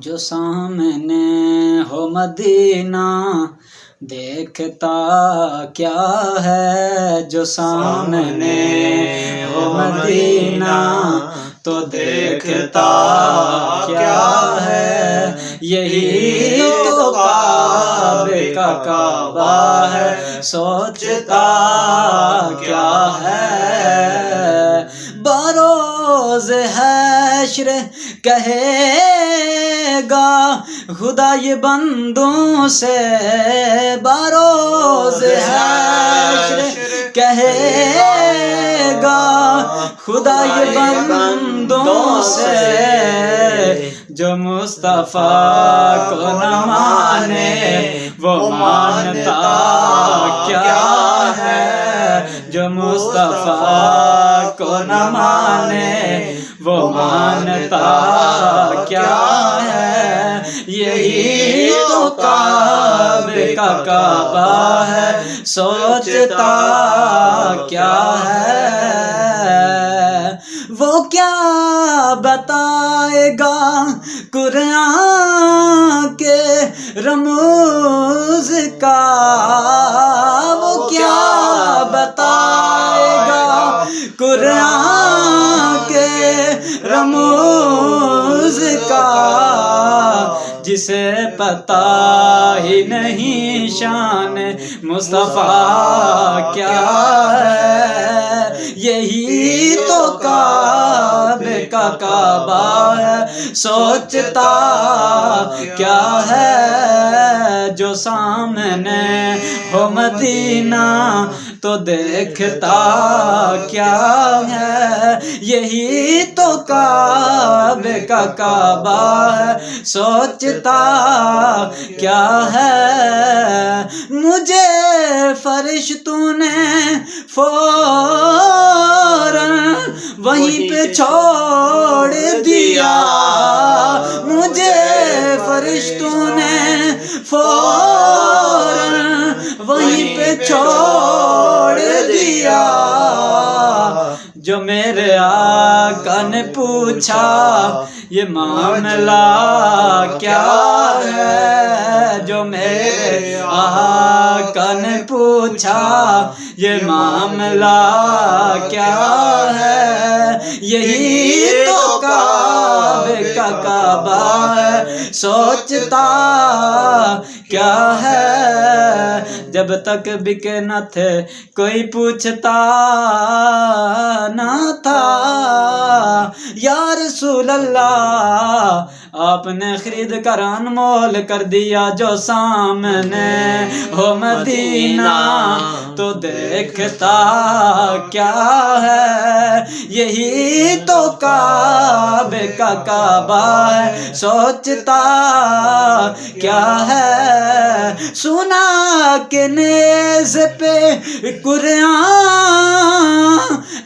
جو سامنے ہو مدینہ دیکھتا کیا ہے، جو سامنے ہو مدینہ تو دیکھتا کیا ہے، یہی تو کعبے کا کعبہ ہے، سوچتا کیا ہے۔ بروز حشر کہے گا خدا یہ بندوں سے، بروز حشر کہے گا خدا یہ بندوں سے، جو مصطفیٰ کو نہ مانے وہ مانتا کیا ہے، جو مصطفیٰ کو نہ مانے وہ مانتا کیا ہے، یہی تو کعبے کا کعبہ ہے، سوچتا کیا ہے۔ وہ کیا بتائے گا قرآن کے رموز کا، وہ کیا بتائے گا قرآن کے رموز کا، جسے پتہ ہی نہیں شان مصطفیٰ کیا ہے، یہی تو کعبے کا کعبہ ہے، سوچتا کیا ہے۔ جو سامنے ہو مدینہ تو دیکھتا کیا ہے، یہی تو کعبے کا کعبہ ہے، سوچتا کیا ہے۔ مجھے فرشتوں نے فوراً وہیں پہ چھوڑ دیا، مجھے فرشتوں نے فوراً وہیں پہ چھوڑ دیا، جو میرے آقا نے پوچھا یہ معاملہ کیا ہے، جو میرے آقا نے پوچھا یہ معاملہ کیا ہے، یہی تو کعبے کا کعبہ ہے، سوچتا کیا ہے۔ جب تک بکے نہ تھے کوئی پوچھتا نہ تھا، یا رسول اللہ آپ نے خرید کر انمول کر دیا، جو سامنے ہو مدینہ تو دیکھتا کیا ہے، یہی تو کعبے کا کعبہ ہے، سوچتا کیا ہے۔ سنا کہ نیز پہ قرآن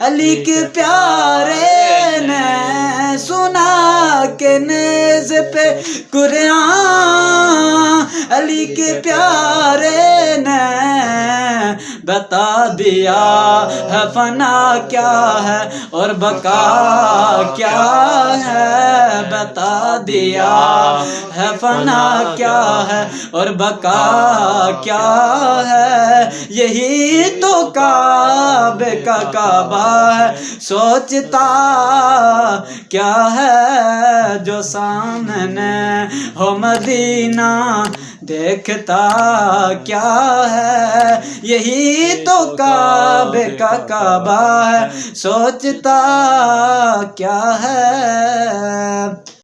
علی کے پیارے نے، سنا کہ نیز پہ قرآن علی کے پیارے نے بتا دیا ہے، فنا کیا ہے اور بقا کیا ہے، بتا دیا ہے فنا کیا ہے اور بقا کیا ہے، یہی تو کعبے کا کعبہ ہے، سوچتا کیا ہے۔ جو سامنے ہو مدینہ دیکھتا کیا ہے، یہی تو کعبے کا کعبہ ہے، سوچتا کیا ہے۔